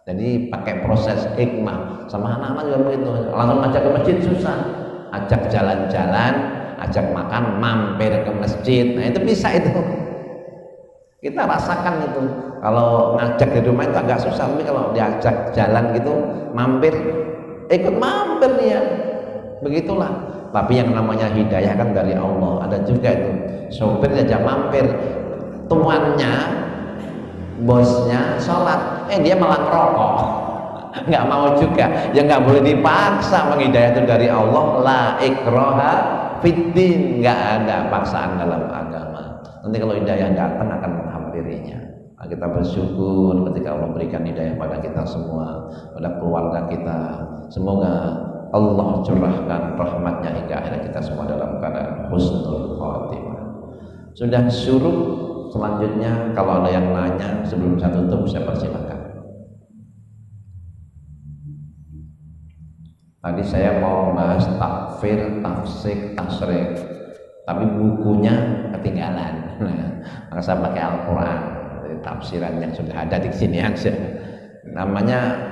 S1: Jadi pakai proses hikmah. Sama anak-anak juga begitu, langsung ajak ke masjid susah, ajak jalan-jalan, ajak makan, mampir ke masjid. Nah itu bisa itu, kita rasakan itu. Kalau ngajak di rumah itu agak susah, tapi kalau diajak jalan gitu, mampir, ikut mampir dia. Begitulah. Tapi yang namanya hidayah kan dari Allah. Ada juga itu sopir diajak mampir, tuannya, bosnya sholat, dia malah ngerokok, nggak mau juga. Ya nggak boleh dipaksa, hidayah itu dari Allah. La ikraha fiddin, nggak ada paksaan dalam agama. Nanti kalau hidayah datang akan menghampirinya. Nah, kita bersyukur ketika Allah berikan hidayah pada kita semua, pada keluarga kita. Semoga Allah curahkan rahmatnya hingga akhirnya kita semua dalam keadaan husnul khatimah. Sudah syuruk. Selanjutnya kalau ada yang nanya sebelum saya tutup, saya persilakan. Tadi saya mau bahas takfir, tafsir, tasrif, tapi bukunya ketinggalan. Maka saya pakai Al-Quran, tafsiran yang sudah ada di sini aja. Namanya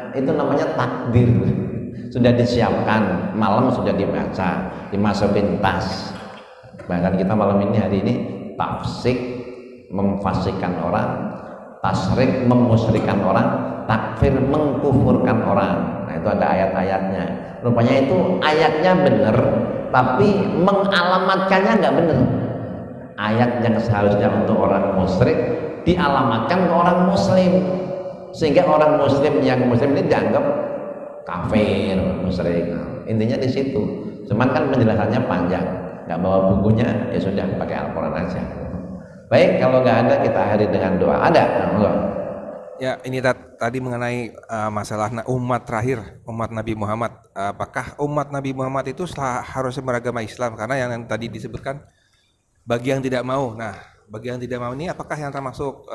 S1: takdir. Sudah disiapkan, malam sudah dibaca, dimasukin tas. Bahkan kita malam ini, hari ini tafsir, memfasikan orang, tasyrik memusyrikan orang, takfir mengkufurkan orang. Nah itu ada ayat-ayatnya. Rupanya itu ayatnya benar, tapi mengalamatkannya nggak benar. Ayat yang seharusnya untuk orang musyrik dialamatkan ke orang muslim, sehingga orang muslim yang muslim ini dianggap kafir, musyrik. Nah, intinya di situ. Cuman kan penjelasannya panjang, nggak bawa bukunya, ya sudah pakai Al-Quran aja. Baik, kalau nggak ada kita akhiri dengan doa. Ada? Nah,
S2: ya, ini tadi mengenai masalah umat terakhir, umat Nabi Muhammad. Apakah umat Nabi Muhammad itu harusnya beragama Islam? Karena yang tadi disebutkan bagi yang tidak mau. Nah, bagi yang tidak mau ini apakah yang termasuk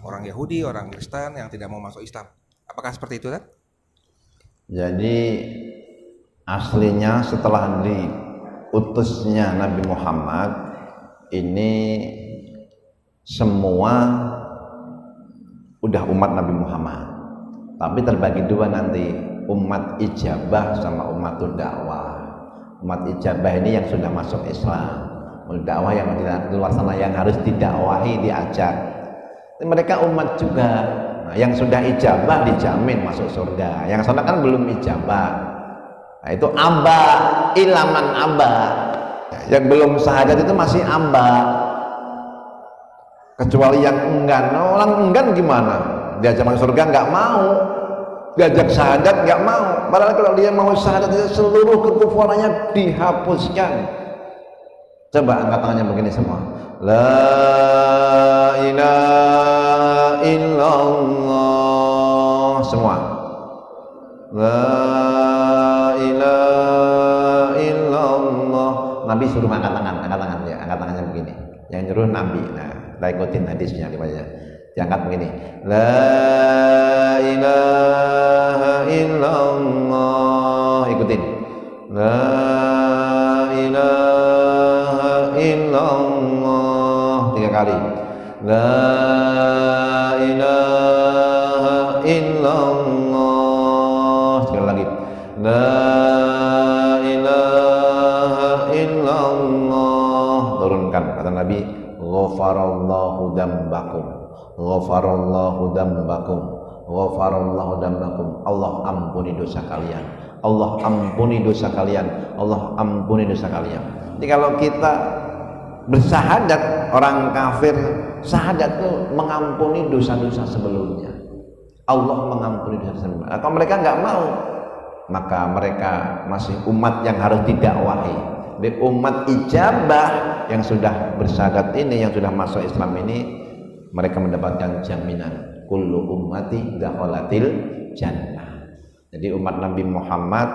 S2: orang Yahudi, orang Kristen yang tidak mau masuk Islam? Apakah seperti itu, Tad?
S1: Jadi aslinya setelah diutusnya Nabi Muhammad ini semua udah umat Nabi Muhammad, tapi terbagi dua nanti, umat ijabah sama umat dakwah. Umat ijabah ini yang sudah masuk Islam, dakwah yang di luar sana yang harus didakwahi, diajak. Mereka umat juga. Nah, yang sudah ijabah dijamin masuk surga. Yang sana kan belum ijabah. Nah, itu aba, ilaman aba. Yang belum syahadat itu masih aba. Kecuali yang enggan. Nah, orang enggan gimana? Diajak masuk surga nggak mau. Diajak syahadat nggak mau. Padahal kalau dia mau syahadat itu seluruh kekufurannya dihapuskan. Coba angkat tangannya begini semua. La ilaha illallah. Semua. La ilaha illallah. Nabi suruh angkat tangan ya, angkat tangannya begini. Yang nyuruh Nabi. Nah, kita ikutin hadisnya aja. Diangkat begini. La ilaha illallah. Ikutin. La ilaha illallah. 3 kali. La ilaha illallah. Sekali lagi. La ilaha illallah. Turunkan kata Nabi, ghafarallahu dambakum. Ghafarallahu dambakum. Ghafarallahu dambakum. Allah ampuni dosa kalian. Allah ampuni dosa kalian. Allah ampuni dosa kalian. Jadi kalau kita bersyahadat, orang kafir syahadat itu mengampuni dosa-dosa sebelumnya. Allah mengampuni dosa sebelumnya. Kalau mereka nggak mau, maka mereka masih umat yang harus didakwahi. Di umat ijabah yang sudah bersyahadat ini, yang sudah masuk Islam ini, mereka mendapatkan jaminan kullu ummati dakhalatil jannah. Jadi umat Nabi Muhammad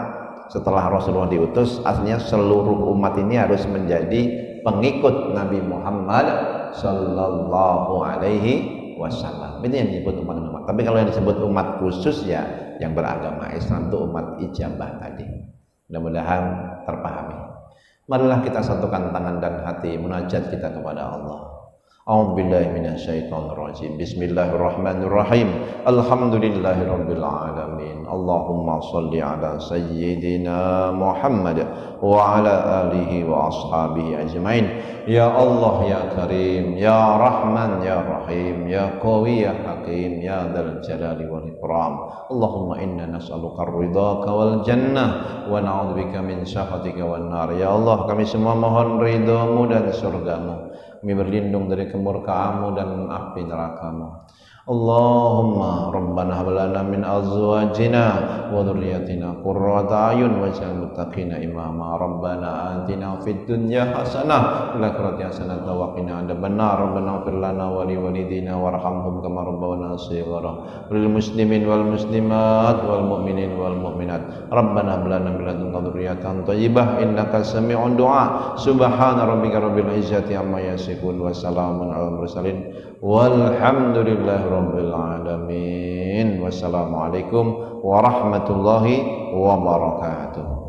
S1: setelah Rasulullah diutus, aslinya seluruh umat ini harus menjadi pengikut Nabi Muhammad sallallahu alaihi wasallam. Ini yang disebut umat Muhammad. Tapi kalau yang disebut umat khusus ya yang beragama Islam itu umat ijabah tadi. Mudah-mudahan terpahami. Marilah kita satukan tangan dan hati munajat kita kepada Allah. A'udzubillahi minasyaitonirrajim. Bismillahirrahmanirrahim. Alhamdulillahirabbil alamin. Allahumma shalli ala sayyidina Muhammad wa ala alihi wa ashabihi ajmain. Ya Allah ya Karim, ya Rahman ya Rahim, ya Qawi ya Hakim, ya Dzal Jalali wal Ikram. Allahumma inna nas'aluka ridhaka wal jannah wa na'udzubika min sakhatika wan nar. Ya Allah, kami semua mohon ridhamu dan surgamu. Kami berlindung dari kemurkaanmu dan api nerakamu. Allahumma rabbana hab lana min azwajina wa dhurriyyatina qurrata a'yun waj'alna muttaqina imama. Rabbana atina fid dunya hasanah wa fil akhirati hasanah wa qina adzabannar. Rabbana ighfir lana wa li walidina warhamhum kama rabbawna shighara. Lil muslimin wal muslimat wal mu'minin wal mu'minat. Rabbana hab lana min ladunka dhurriyyatan thayyibah innaka sami'ud du'a. Subhana rabbika rabbil izzati amma yasifun wa salamun alal mursalin walhamdulillahi rabbil alamin. Wassalamualaikum warahmatullahi wabarakatuh.